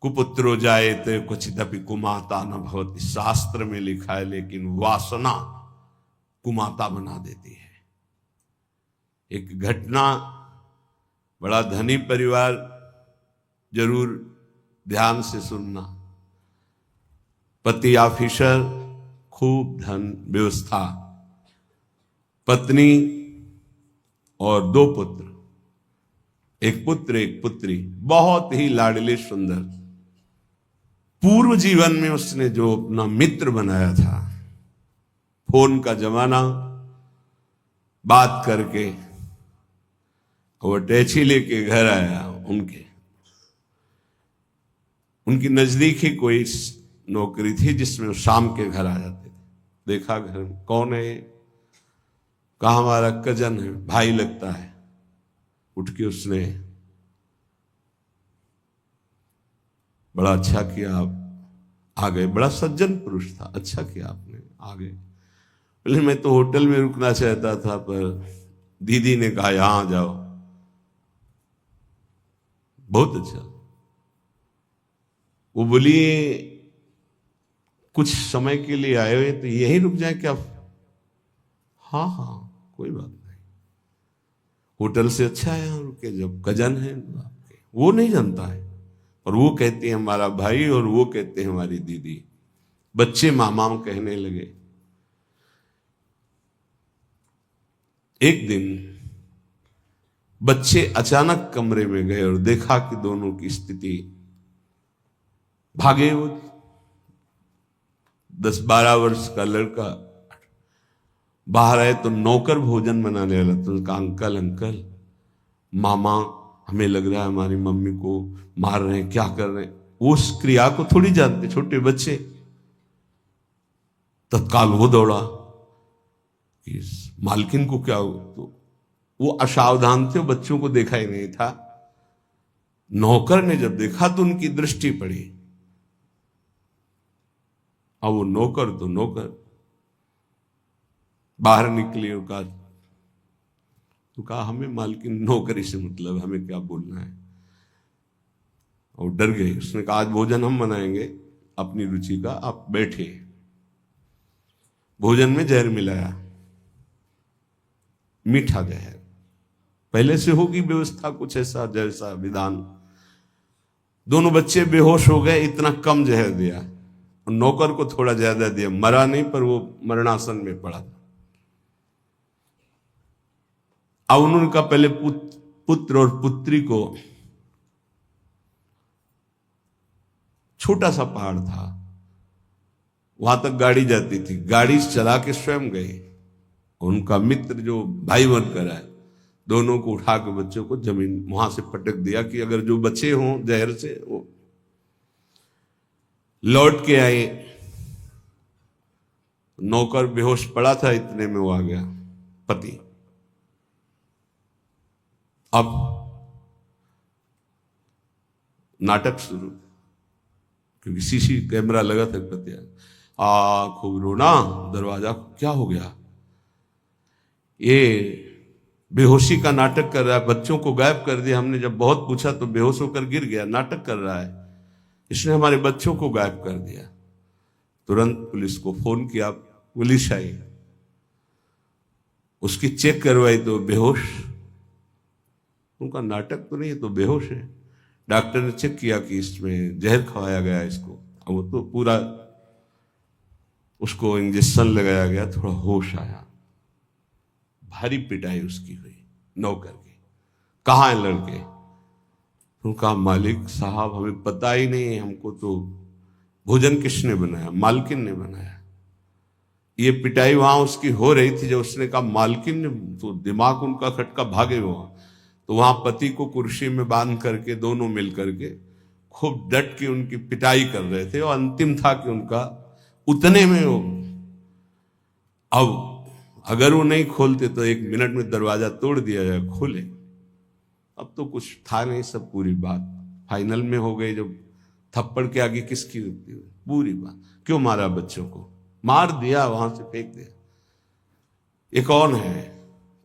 कुपुत्रो जायते क्वचिदपि कुमाता न भवति, शास्त्र में लिखा है, लेकिन वासना कुमाता बना देती है। एक घटना, बड़ा धनी परिवार, जरूर ध्यान से सुनना। पति ऑफिसर, खूब धन व्यवस्था, पत्नी और 2 पुत्र, एक पुत्र एक पुत्री, बहुत ही लाडले सुंदर। पूर्व जीवन में उसने जो अपना मित्र बनाया था, फोन का जमाना, बात करके वो अटैची लेके घर आया। उनकी नजदीक ही कोई नौकरी थी जिसमें वो शाम के घर आ जाते थे। देखा घर में कौन है, कहा हमारा कजन है, भाई लगता है। उठ के उसने, बड़ा अच्छा किया आप आ गए, बड़ा सज्जन पुरुष था, अच्छा किया आपने आ गए। पहले मैं तो होटल में रुकना चाहता था, पर दीदी ने कहा यहां आ जाओ। बहुत अच्छा। वो बोली कुछ समय के लिए आए हुए तो यहीं रुक जाए क्या? हाँ हाँ कोई बात नहीं, होटल से अच्छा है यहाँ रुके, जब कजन है आपके। वो नहीं जानता है, और वो कहते हैं हमारा भाई, और वो कहते हैं हमारी दीदी। बच्चे मामा कहने लगे। एक दिन बच्चे अचानक कमरे में गए और देखा कि दोनों की स्थिति, भागे। वो 10-12 वर्ष का लड़का बाहर आए तो नौकर भोजन बनाने वाला, तो उसका अंकल अंकल मामा, हमें लग रहा है हमारी मम्मी को मार रहे हैं, क्या कर रहे हैं। वो उस क्रिया को थोड़ी जानते, छोटे बच्चे। तत्काल वो दौड़ा कि मालकिन को क्या हो, तो वो असावधान थे, बच्चों को देखा ही नहीं था। नौकर ने जब देखा तो उनकी दृष्टि पड़ी। अब वो नौकर तो नौकर बाहर निकले और कहा हमें मालकिन नौकरी से मतलब, हमें क्या बोलना है। और डर गए। उसने कहा आज भोजन हम बनाएंगे अपनी रुचि का, आप बैठे। भोजन में जहर मिलाया, मीठा जहर। पहले से होगी व्यवस्था कुछ ऐसा, जैसा विधान। दोनों बच्चे बेहोश हो गए, इतना कम जहर दिया। नौकर को थोड़ा ज्यादा दिया, मरा नहीं, पर वो मरणासन में पड़ा था। अब उन्होंने कहा पहले पुत्र और पुत्री को, छोटा सा पहाड़ था, वहां तक गाड़ी जाती थी, गाड़ी चला के स्वयं गए। उनका मित्र जो भाई बनकर आए, दोनों को उठा के बच्चों को जमीन वहां से पटक दिया कि अगर जो बचे हों जहर से वो। लौट के आए, नौकर बेहोश पड़ा था, इतने में वो आ गया पति। अब नाटक शुरू, क्योंकि सीसी कैमरा लगा था। पति खूब रोना, दरवाजा क्या हो गया, ये बेहोशी का नाटक कर रहा है, बच्चों को गायब कर दिया हमने, जब बहुत पूछा तो बेहोश होकर गिर गया, नाटक कर रहा है, इसने हमारे बच्चों को गायब कर दिया। तुरंत पुलिस को फोन किया, पुलिस आई, उसकी चेक करवाई तो बेहोश। उनका नाटक तो नहीं है, तो बेहोश है। डॉक्टर ने चेक किया कि इसमें जहर खवाया गया इसको। अब वो तो पूरा, उसको इंजेक्शन लगाया गया, थोड़ा होश आया। भारी पिटाई उसकी हुई नौकर की। कहाँ है लड़के? उनका मालिक साहब हमें पता ही नहीं, हमको तो भोजन किसने बनाया? मालकिन ने बनाया। ये पिटाई वहां उसकी हो रही थी, जब उसने कहा मालकिन ने, तो दिमाग उनका खटका, भागे वहां। तो वहां पति को कुर्सी में बांध करके दोनों मिल करके खूब डट के उनकी पिटाई कर रहे थे। और अंतिम था कि उनका उतने में वो, अब अगर वो नहीं खोलते तो 1 मिनट में दरवाजा तोड़ दिया जाए, खोले। अब तो कुछ था नहीं, सब पूरी बात फाइनल में हो गई। जब थप्पड़ के आगे किसकी रुकती हुई, पूरी बात। क्यों मारा बच्चों को? मार दिया, वहां से फेंक दिया। ये कौन है?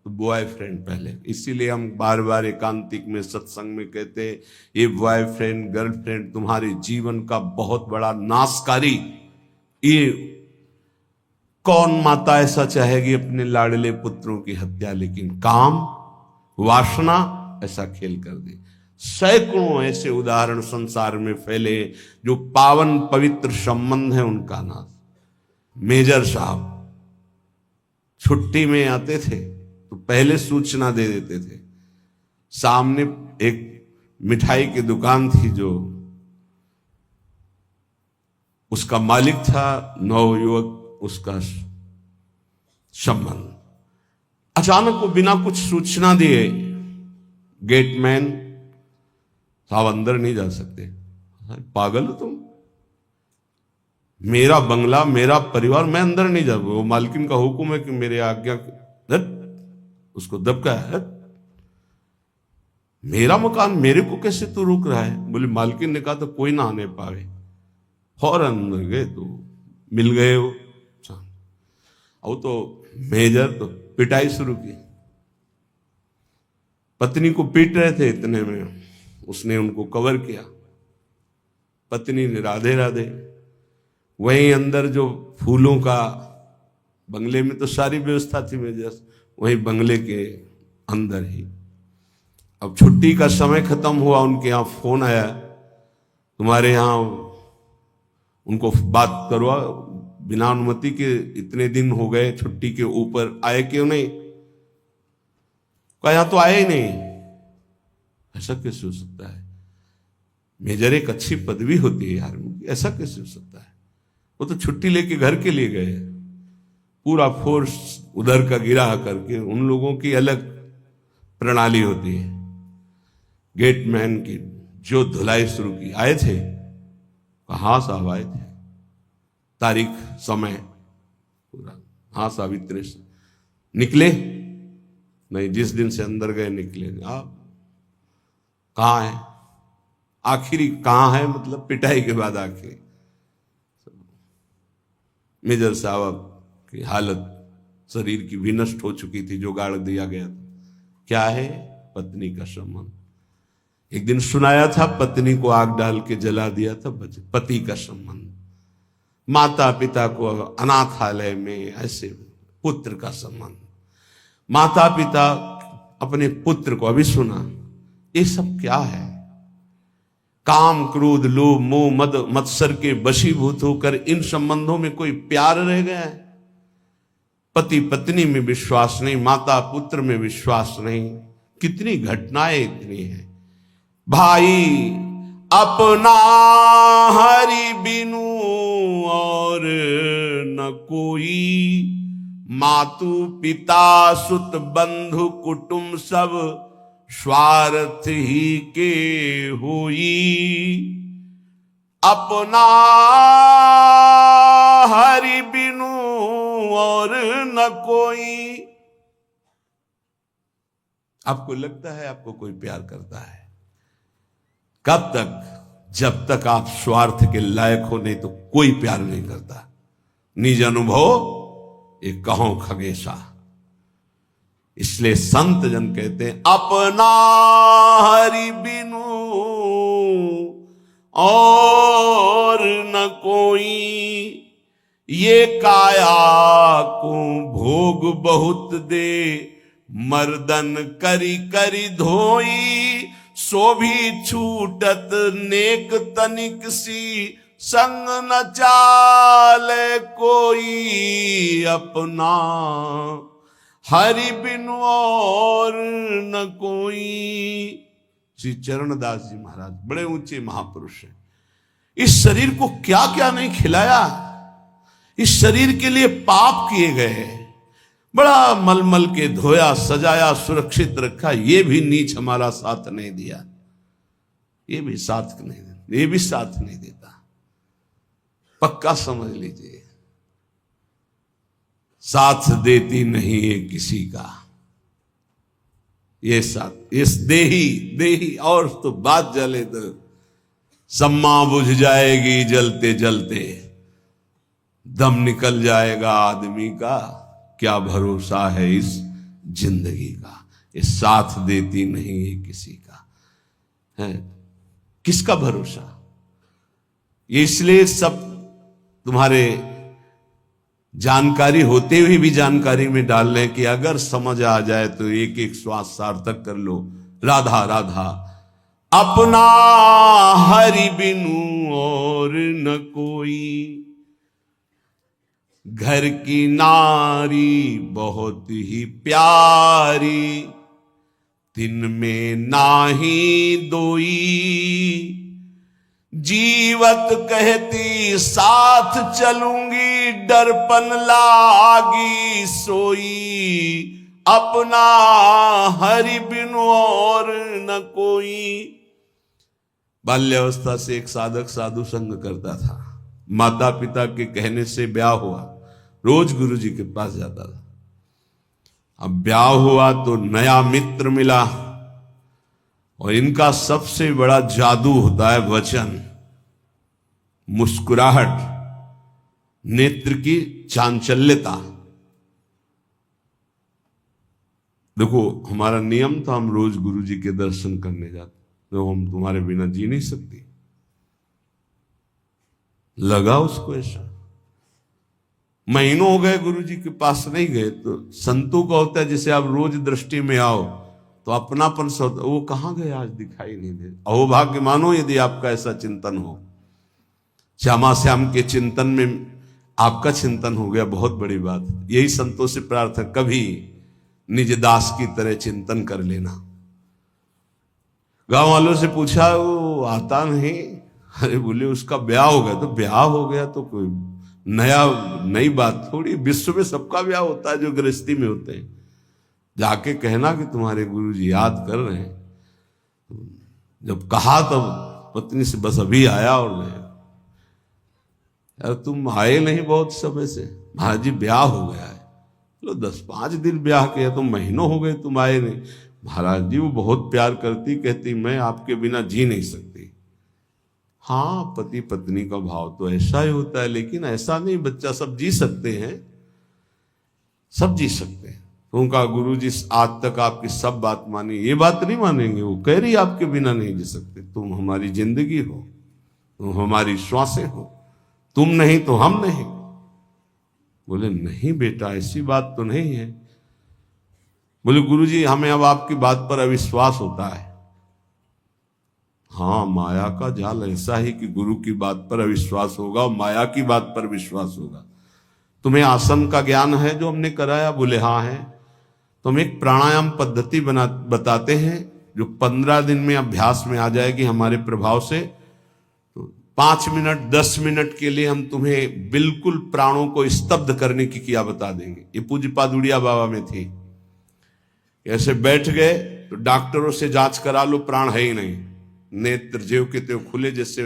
तो बॉयफ्रेंड पहले। इसीलिए हम बार बार एकांतिक में सत्संग में कहते हैं ये बॉयफ्रेंड गर्लफ्रेंड तुम्हारे जीवन का बहुत बड़ा नाशकारी। ये कौन माता ऐसा चाहेगी अपने लाडले पुत्रों की हत्या, लेकिन काम वासना ऐसा खेल कर दे। सैकड़ों ऐसे उदाहरण संसार में फैले जो पावन पवित्र संबंध है उनका नाश। मेजर साहब छुट्टी में आते थे तो पहले सूचना दे देते थे। सामने एक मिठाई की दुकान थी, जो उसका मालिक था नवयुवक, उसका संबंध। अचानक वो बिना कुछ सूचना दिए, गेटमैन साहब अंदर नहीं जा सकते। पागल हो तुम, मेरा बंगला मेरा परिवार, मैं अंदर नहीं जा। वो मालकिन का हुक्म है कि मेरे आज्ञा, उसको दबका है, मेरा मकान मेरे को कैसे तू रोक रहा है? बोले मालकिन ने कहा तो कोई ना आने पावे। फौरन अंदर गए तो मिल गए वो। और तो मेजर तो पिटाई शुरू की, पत्नी को पीट रहे थे, इतने में उसने उनको कवर किया। पत्नी ने राधे राधे। वहीं अंदर जो फूलों का, बंगले में तो सारी व्यवस्था थी मेजर, वहीं बंगले के अंदर ही। अब छुट्टी का समय खत्म हुआ, उनके यहाँ फोन आया, तुम्हारे यहाँ उनको बात करवा, बिना अनुमति के इतने दिन हो गए, छुट्टी के ऊपर आए क्यों नहीं? कहा यहां तो आए ही नहीं। ऐसा कैसे हो सकता है? मेजर एक अच्छी पदवी होती है यार, ऐसा कैसे हो सकता है? वो तो छुट्टी लेके घर के लिए गए, पूरा फोर्स उधर का गिरा करके। उन लोगों की अलग प्रणाली होती है। गेटमैन की जो धुलाई शुरू की, आए थे? हाँ साहब आए थे, तारीख समय पूरा। हाँ साहब इतने निकले नहीं, जिस दिन से अंदर गए निकले। आप कहाँ है? आखिरी कहाँ है मतलब पिटाई के बाद आखिरी। मेजर साहब की हालत शरीर की भी नष्ट हो चुकी थी, जो गाड़ दिया गया था। क्या है? पत्नी का संबंध। एक दिन सुनाया था, पत्नी को आग डाल के जला दिया था, पति का संबंध। माता पिता को अनाथालय में ऐसे, पुत्र का संबंध। माता पिता अपने पुत्र को, अभी सुना, ये सब क्या है? काम क्रोध लोभ मोह मद मत्सर के वशीभूत होकर इन संबंधों में कोई प्यार रह गया है? पति पत्नी में विश्वास नहीं, माता पुत्र में विश्वास नहीं। कितनी घटनाएं इतनी हैं। भाई अपना हरि बिनु और न कोई, मातु पिता सुत बंधु कुटुंब सब स्वार्थ ही के होई। अपना हरि बिनु और न कोई। आपको लगता है आपको कोई प्यार करता है? कब तक? जब तक आप स्वार्थ के लायक हो, नहीं तो कोई प्यार नहीं करता। निज अनुभव ये कहो खगेशा। इसलिए संत जन कहते हैं अपना हरि बिनु और न कोई। ये काया को भोग बहुत दे, मर्दन करी करी धोई। सो भी छूटत नेक तनिक सी, संग न चाले कोई। अपना हरि बिनु और न कोई। श्री चरणदास जी महाराज बड़े ऊंचे महापुरुष हैं। इस शरीर को क्या क्या नहीं खिलाया, इस शरीर के लिए पाप किए गए, बड़ा मलमल के धोया सजाया सुरक्षित रखा। ये भी नीच हमारा साथ नहीं दिया, ये भी साथ नहीं देता, ये भी साथ नहीं देता। पक्का समझ लीजिए, साथ देती नहीं है किसी का ये साथ। इस देही और तो बात जले तो सम्मा बुझ जाएगी, जलते जलते दम निकल जाएगा आदमी का। क्या भरोसा है इस जिंदगी का, ये साथ देती नहीं है किसी का, है किसका भरोसा। ये इसलिए सब तुम्हारे जानकारी होते हुए भी जानकारी में डाल रहे हैं कि अगर समझ आ जाए तो एक एक श्वास सार्थक कर लो। राधा राधा अपना हरि बिनु और न कोई, घर की नारी बहुत ही प्यारी, दिन में नाही दोई, जीवत कहती साथ चलूंगी, डरपन लागी सोई, अपना हरि बिनु और न कोई। बाल्यावस्था से एक साधक साधु संग करता था, माता पिता के कहने से ब्याह हुआ, रोज गुरु जी के पास जाता था। अब ब्याह हुआ तो नया मित्र मिला, और इनका सबसे बड़ा जादू होता है वचन, मुस्कुराहट, नेत्र की चांचल्यता। देखो हमारा नियम था हम रोज गुरु जी के दर्शन करने जाते, तो हम तुम्हारे बिना जी नहीं सकती। लगा उसको ऐसा, महीनों हो गए गुरु जी के पास नहीं गए। तो संतों का होता है जैसे आप रोज दृष्टि में आओ तो अपनापन से होता, वो कहाँ गए आज दिखाई नहीं दे। अहोभाग्य मानो यदि आपका ऐसा चिंतन हो, श्यामा श्याम के चिंतन में आपका चिंतन हो गया, बहुत बड़ी बात। यही संतों से प्रार्थना, कभी निज दास की तरह चिंतन कर लेना। गांव वालों से पूछा, वो आता नहीं। अरे बोले उसका ब्याह हो गया। तो ब्याह हो गया तो कोई नई बात थोड़ी, विश्व में सबका ब्याह होता है जो गृहस्थी में होते हैं। जाके कहना कि तुम्हारे गुरुजी याद कर रहे हैं। जब कहा तब पत्नी से बस अभी आया, और मैं यार तुम आए नहीं बहुत समय से। महाराज जी ब्याह हो गया है। लो 10-5 दिन ब्याह किया, तो महीनों हो गए तुम आए नहीं। महाराज जी वो बहुत प्यार करती, कहती मैं आपके बिना जी नहीं सकती। हाँ पति पत्नी का भाव तो ऐसा ही होता है, लेकिन ऐसा नहीं बच्चा, सब जी सकते हैं, सब जी सकते हैं। तो उनका गुरु जी आज तक आपकी सब बात मानी, ये बात नहीं मानेंगे। वो कह रही आपके बिना नहीं जी सकते, तुम हमारी जिंदगी हो, तुम हमारी श्वासें हो, तुम नहीं तो हम नहीं। बोले नहीं बेटा ऐसी बात तो नहीं है। बोले गुरुजी हमें अब आपकी बात पर अविश्वास होता है। हाँ माया का जाल ऐसा ही कि गुरु की बात पर अविश्वास होगा और माया की बात पर विश्वास होगा। तुम्हें आसन का ज्ञान है जो हमने कराया? बोले हाँ है। तो हम एक प्राणायाम पद्धति बताते हैं जो 15 दिन में अभ्यास में आ जाएगी हमारे प्रभाव से। तो 5 मिनट 10 मिनट के लिए हम तुम्हें बिल्कुल प्राणों को स्तब्ध करने की क्रिया बता देंगे। ये पूज्य पादुड़िया बाबा में थी। ऐसे बैठ गए तो डॉक्टरों से जांच करा लो, प्राण है ही नहीं। नेत्र ज्यों के त्यों खुले जैसे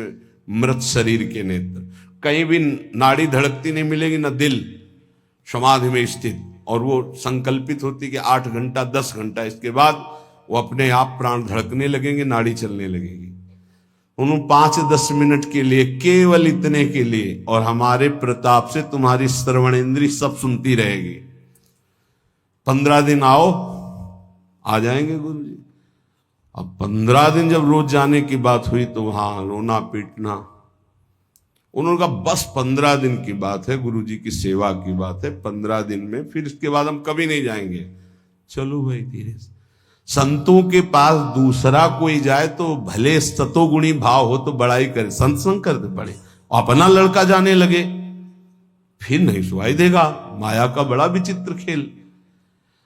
मृत शरीर के नेत्र, कहीं भी नाड़ी धड़कती नहीं मिलेगी, ना दिल, समाधि में स्थित। और वो संकल्पित होती कि 8 घंटा 10 घंटा, इसके बाद वो अपने आप प्राण धड़कने लगेंगे, नाड़ी चलने लगेगी। उन्होंने 5-10 मिनट के लिए, केवल इतने के लिए, और हमारे प्रताप से तुम्हारी श्रवण इंद्री सब सुनती रहेगी। 15 दिन आओ, आ जाएंगे गुरु जी। अब 15 दिन जब रोज जाने की बात हुई तो वहां रोना पीटना। उन्होंने कहा बस 15 दिन की बात है, गुरु जी की सेवा की बात है, 15 दिन में, फिर इसके बाद हम कभी नहीं जाएंगे। चलो भाई धीरे से। संतों के पास दूसरा कोई जाए तो भले सतोगुणी भाव हो तो बड़ाई करे, संग करते पड़े, अपना लड़का जाने लगे फिर नहीं सुनाई देगा। माया का बड़ा विचित्र खेल।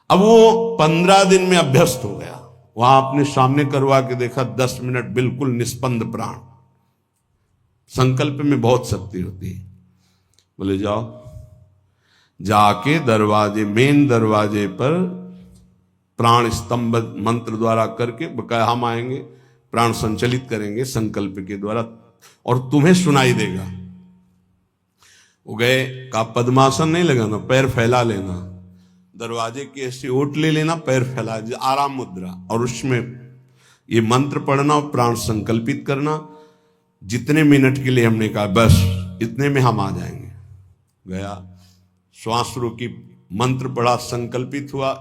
अब वो 15 दिन में अभ्यस्त हो गया। वहां अपने सामने करवा के देखा, 10 मिनट बिल्कुल निष्पंद प्राण। संकल्प में बहुत शक्ति होती है। बोले जाओ, जाके दरवाजे, मेन दरवाजे पर प्राण स्तंभ मंत्र द्वारा करके, बकाया हम आएंगे, प्राण संचलित करेंगे संकल्प के द्वारा, और तुम्हें सुनाई देगा। वो गए, का पद्मासन नहीं लगाना, पैर फैला लेना, दरवाजे के ऐसे ओट ले लेना, पैर फैला, आराम मुद्रा, और उसमें ये मंत्र पढ़ना और प्राण संकल्पित करना। जितने मिनट के लिए हमने कहा बस इतने में हम आ जाएंगे। गया, श्वास रोकी, मंत्र पढ़ा, संकल्पित हुआ,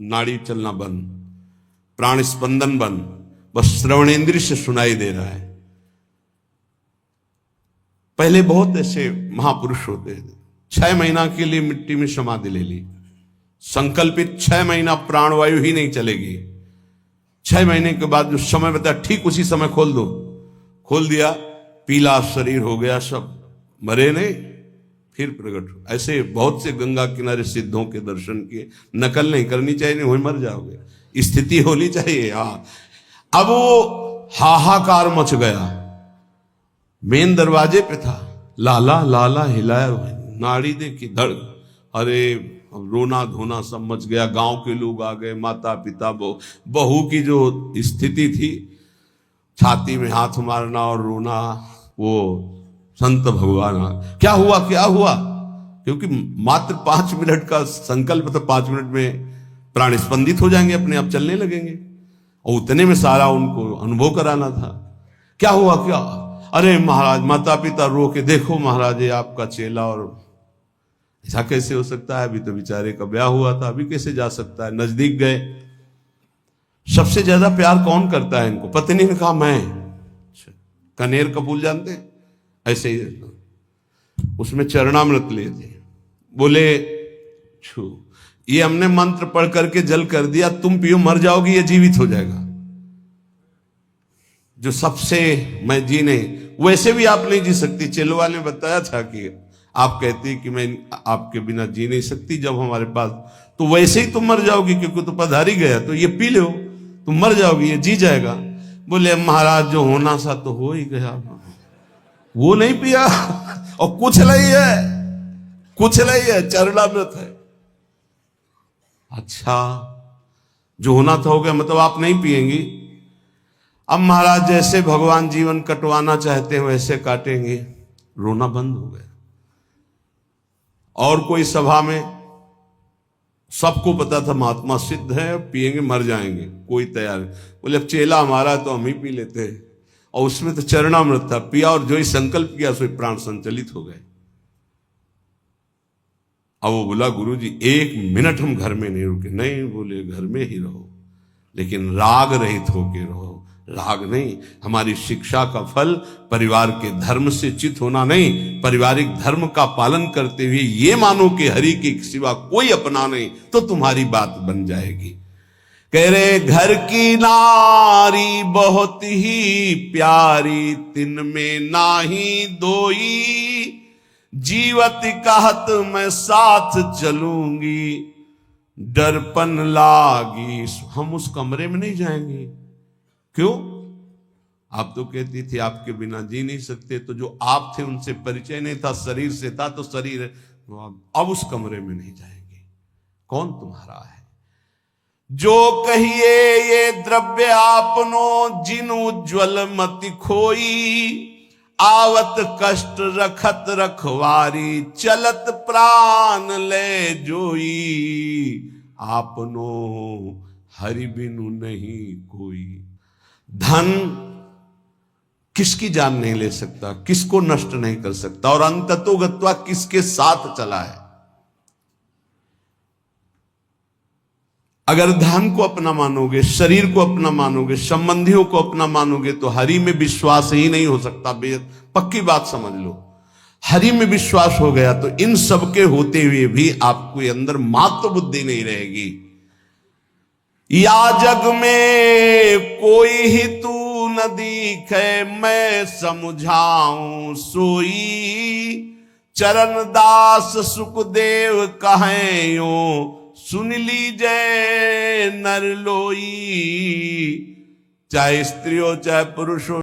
नाड़ी चलना बंद, प्राण स्पंदन बंद, बस श्रवणेंद्रिय से सुनाई दे रहा है। पहले बहुत ऐसे महापुरुष होते थे, 6 महीना के लिए मिट्टी में समाधि ले ली, संकल्पित 6 महीना प्राणवायु ही नहीं चलेगी। 6 महीने के बाद जो समय बताया ठीक उसी समय खोल दो, खोल दिया, पीला शरीर हो गया, सब मरे नहीं, फिर प्रकट हो। ऐसे बहुत से गंगा किनारे सिद्धों के दर्शन किए, नकल नहीं करनी चाहिए, नहीं वही मर जाओगे, स्थिति होनी चाहिए। हाँ, अब वो हाहाकार मच गया, मेन दरवाजे पे था, लाला लाला हिलाया, नाड़ी देखी धड़, अरे रोना धोना सब मच गया, गांव के लोग आ गए, माता पिता बहू की जो स्थिति थी, छाती में हाथ मारना और रोना, वो संत भगवान क्या हुआ क्या हुआ, क्योंकि मात्र 5 मिनट का संकल्प था, 5 मिनट में प्राण स्पंदित हो जाएंगे, अपने आप चलने लगेंगे, और उतने में सारा उनको अनुभव कराना था। क्या हुआ क्या, अरे महाराज माता पिता रो के, देखो महाराज ये आपका चेला, और ऐसा कैसे हो सकता है, अभी तो बेचारे का ब्याह हुआ था, अभी कैसे जा सकता है। नजदीक गए, सबसे ज्यादा प्यार कौन करता है इनको, पत्नी ने कहा मैं। कनेर का फूल जानते हैं, ऐसे ही उसमें चरणामृत लिए थे, बोले छू, ये हमने मंत्र पढ़ करके जल कर दिया, तुम पियो मर जाओगी, ये जीवित हो जाएगा। जो सबसे मैं जी नहीं, वैसे भी आप नहीं जी सकती, चेलो वाले ने बताया था कि आप कहती कि मैं आपके बिना जी नहीं सकती जब हमारे पास, तो वैसे ही तुम मर जाओगी, क्योंकि तो पधारी गया, तो ये पी लो, तुम मर जाओगी, ये जी जाएगा। बोले महाराज जो होना सा तो हो ही गया, वो नहीं पिया, और कुछ नहीं है, कुछ नहीं है, चरणामृत है। अच्छा, जो होना था हो गया, मतलब आप नहीं पिएंगी। अब महाराज जैसे भगवान जीवन कटवाना चाहते हैं वैसे काटेंगे, रोना बंद हो गया। और कोई सभा में, सबको पता था महात्मा सिद्ध है, पिएंगे मर जाएंगे, कोई तैयार नहीं। बोले अब चेला हमारा तो हम ही पी लेते हैं, और उसमें तो चरणामृत था, पिया, और जो ही संकल्प किया सो प्राण संचलित हो गए। अब वो बोला गुरुजी 1 मिनट हम घर में नहीं रुके। नहीं, बोले घर में ही रहो, लेकिन राग रहित होके रहो। राग नहीं, हमारी शिक्षा का फल परिवार के धर्म से चित होना नहीं, पारिवारिक धर्म का पालन करते हुए ये मानो कि हरि के सिवा कोई अपना नहीं, तो तुम्हारी बात बन जाएगी। कह रहे घर की नारी बहुत ही प्यारी, तिन में नाही दोई, जीवत कहत मैं साथ चलूंगी, डरपन लागी। हम उस कमरे में नहीं जाएंगे। क्यों? आप तो कहती थी आपके बिना जी नहीं सकते, तो जो आप थे उनसे परिचय नहीं था, शरीर से था, तो शरीर है, अब उस कमरे में नहीं जाएंगे। कौन तुम्हारा है? जो कहिए ये द्रव्य आपनो, जिन उज्ज्वल मति खोई, आवत कष्ट रखत रखवारी, चलत प्राण ले जोई, आपनो हरि बिनु नहीं कोई। धन किसकी जान नहीं ले सकता, किसको नष्ट नहीं कर सकता, और अंततो गत्वा किसके साथ चला है। अगर धन को अपना मानोगे, शरीर को अपना मानोगे, संबंधियों को अपना मानोगे, तो हरि में विश्वास ही नहीं हो सकता। पक्की बात समझ लो, हरि में विश्वास हो गया तो इन सब के होते हुए भी आपको अंदर मात्र बुद्धि नहीं रहेगी। या जग में कोई ही तू न दिखे, मैं समझाऊं सोई, चरण दास सुखदेव कहें यो, सुन लीजिए नर लोई। चाहे स्त्री हो चाहे पुरुष हो,